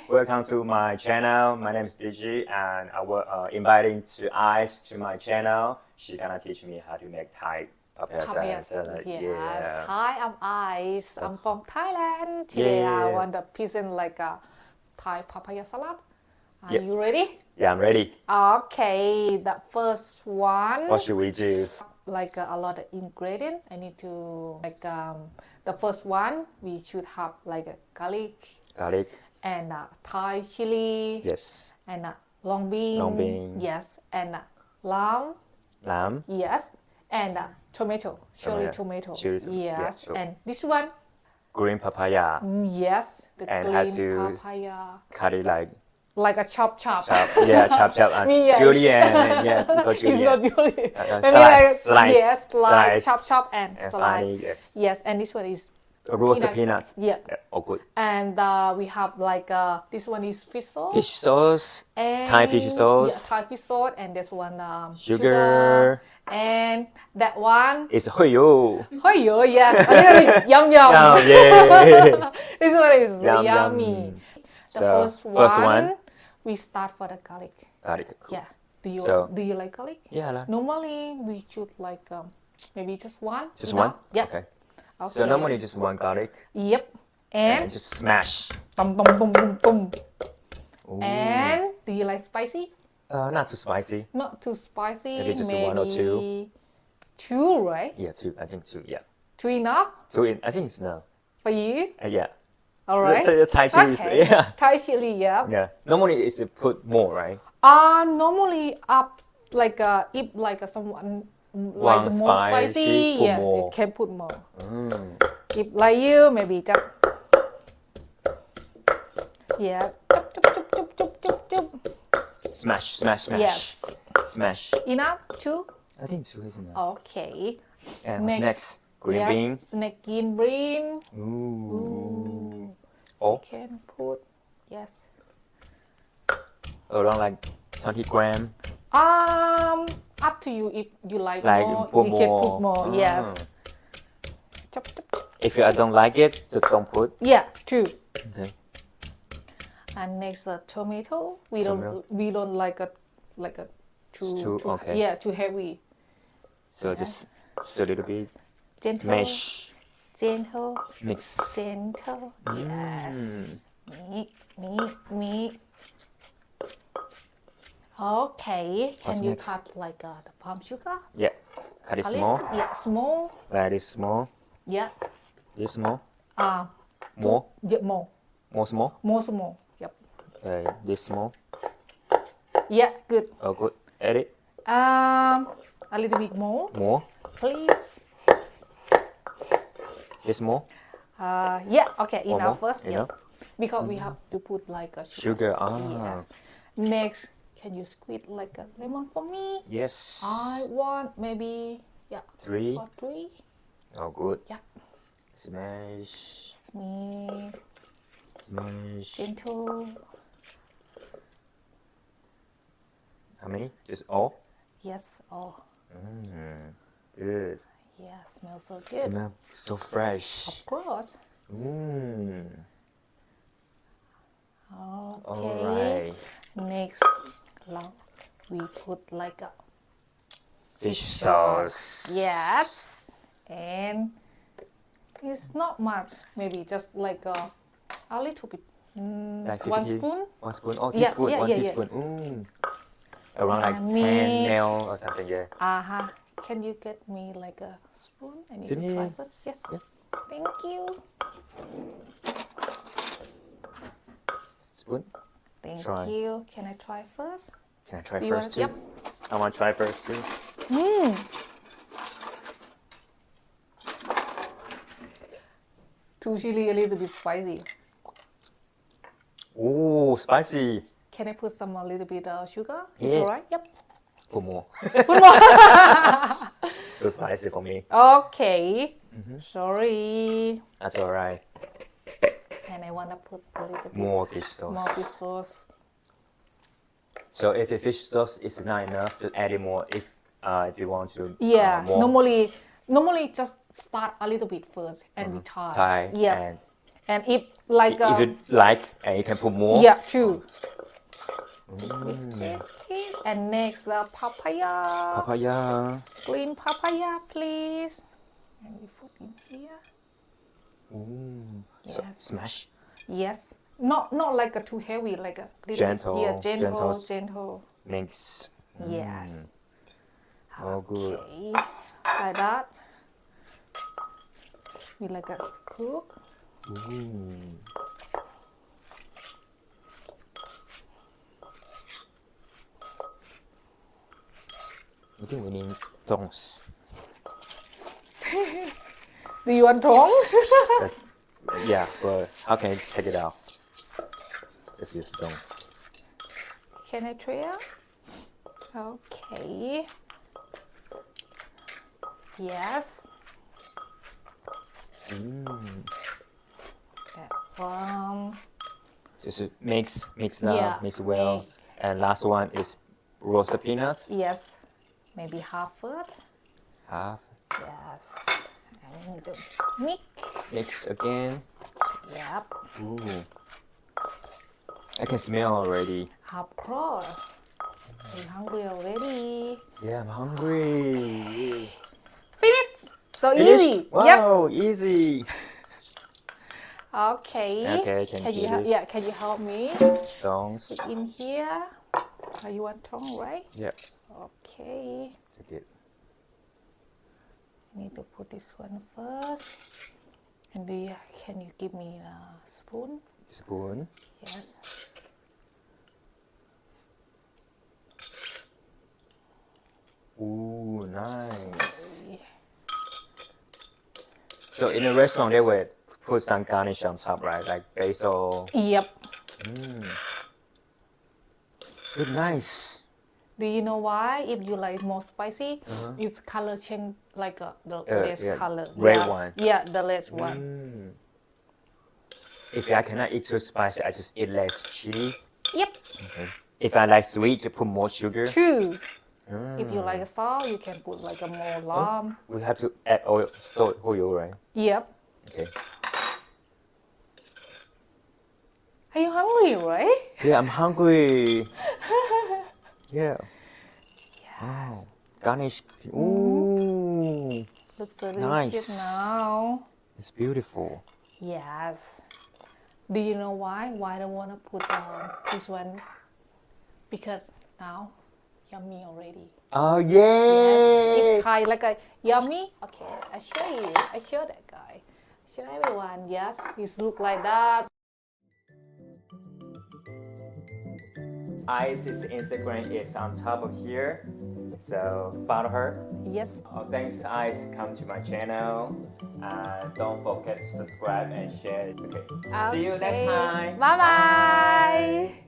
Welcome to my channel. My name is DG, and I will inviting to Ice to my channel. She gonna teach me how to make Thai papaya salad. Yes. Yeah. Hi, I'm Ice. I'm from Thailand. Today I want to present like a Thai papaya salad. Are you ready? Yeah, I'm ready. Okay, the first one. What should we do? Like a lot of ingredient. I need to like the first one. We should have like a garlic and Thai chili. Yes. And long bean. Yes. And lamb. Yes. And tomato. Cherry tomato. Yes. And this one. Green papaya. Yes. The and green have to papaya. cut it like a chop. chop. And Chilli and because It's not Chilli. Slice. Yes, like Slice. chop and slice. Funny, yes. Yes, and this one is roasted peanuts. Yeah. Oh, good. And we have like this one is fish sauce. Fish sauce. And Thai fish sauce. Yeah, Thai fish sauce. And this one sugar. And that one It's hoyo. Hoyo, yes. A little bit yum. Oh, yeah. This one is Yum. yummy. The So, first one, we start for the garlic. Garlic. Yeah. Do you like garlic? Yeah, I like. Normally we should like maybe just one. Just enough? one? Yeah. Okay. Okay. So normally just one garlic. Yep. And And just smash. boom. Ooh. And do you like spicy? Not too spicy. Not too spicy. Maybe just one or two. Two, right? Yeah, two. I think two. Yeah. Two enough I think it's enough. for you? Yeah. All right. The Thai chili. Okay. Yeah. Thai chili, yeah. Yeah. Normally it's put more, right? Normally up like if like someone like One the more spicy, put yeah, more. they can put more. If like you, maybe just yeah. Chup. Smash. Yes. Smash. Enough? Two? I think two is enough. Okay. And what's next? Green bean. Snack green bean. Ooh. Oh, Can put yes. around like 20 gram. Up to you if you like more. Put you more. can put more. Yes. Chop. If I don't like it, just don't put. Yeah, two. Okay. And next tomato. We Tomato. don't like a too okay. Yeah, too heavy. So just a little bit. Gentle. Mash. Gentle. Mix. Gentle. Yes. Me. Okay. What's Can you next? cut like the palm sugar? Yeah. Cut it small. Yeah, small. Like this small. Yeah. This small. More. More. Yeah, more. More small. More small. Yep. Okay. This small. Yeah, good. Oh, good. Add it. A little bit more, More. please. This more. Yeah. Okay. Or Enough more? first. Enough? Yeah. Because we have to put like a Sugar. Yes. Next, can you squeeze like a lemon for me? Yes. I want maybe Three. for three. Oh, good. Yeah. Smash. Smear, Smash. gentle. How many? Just all? Yes. Oh, Good. yeah. Smells so good. Smell so fresh. Of course. Okay. Alright. Next, we put like a Fish sauce. Yes. And it's not much. Maybe just like a little bit. Like 1 50? spoon. 1 spoon. Oh, Yeah, teaspoon. yeah, One yeah, yeah. teaspoon. Around like Yeah, 10 me- ml or something. Yeah. Can you get me like a spoon? I need Sydney. to try first. Yes. Yeah. Thank you. Spoon. Thank Try. you. Can I try first? Can I try Do you first wanna- too? Yep. I want to try first too. Too chili, a little bit spicy. Ooh, spicy. Can I put some a little bit sugar? Yeah. It's alright. Yep. Put more. Put more. Too spicy for me. Okay. Sorry. That's alright. And I wanna put a little bit More fish sauce. more fish sauce. So if the fish sauce is not enough, just add it more if you want to. Yeah. More. Normally just start a little bit first and we try. Thai Yeah. And if like if you like, and you can put more. yeah, true. Biscuit. And next, papaya. Papaya. Green papaya, please. And we put in here. So Yes. smash. Yes. Not like a too heavy, like a little Gentle, yeah, gentle. Mix. Yes. Oh, good. Okay. Like that. We like a cook. I think we need tongs. Do you want tongs? Yeah, but how can you take it out? Let's use tongs. Can I try out? Okay. Yes. That one. Just mix now, Yeah, mix well. mix. And last one is roasted peanuts. Yes. Maybe half first. Half. Yes. And we need to mix. Mix again. Yep. Ooh. I can smell already. Half cross. You're hungry already. Yeah, I'm hungry. Finish. So Finish? easy. Yep. Wow, easy. Okay. Okay, can you do this? Yeah, can you help me? Tongs. Put in here. You want tongue, right? Yep. Okay. Take it. I need to put this one first. And can you give me a spoon? Spoon. Yes. Ooh, nice. Okay. So in a restaurant, they would put some garnish on top, right? Like basil. Yep. Good, nice. Do you know why? If you like more spicy, it's color change like the less yeah, color. red one. Yeah, the less one. If I cannot eat too spicy, I just eat less chili. Yep. Okay. If I like sweet, to put more sugar. True. If you like salt, you can put like a more lime. We have to add oil, oil, right? Yep. Okay. Are you hungry, right? Yeah, I'm hungry. Yeah. Yes. Wow. Garnish. Ooh. Looks delicious Nice. now. It's beautiful. Yes. Do you know why? Why I don't want to put this one? Because now yummy already. Oh, Yes. yeah. If try like a yummy. Okay, I show you. I show that guy. Show everyone. Yes, it look like that. Ice's Instagram is on top of here, so follow her. Yes. Oh, thanks, Ice. Come to my channel. Don't forget to subscribe and share. Okay. See you next time. Bye bye.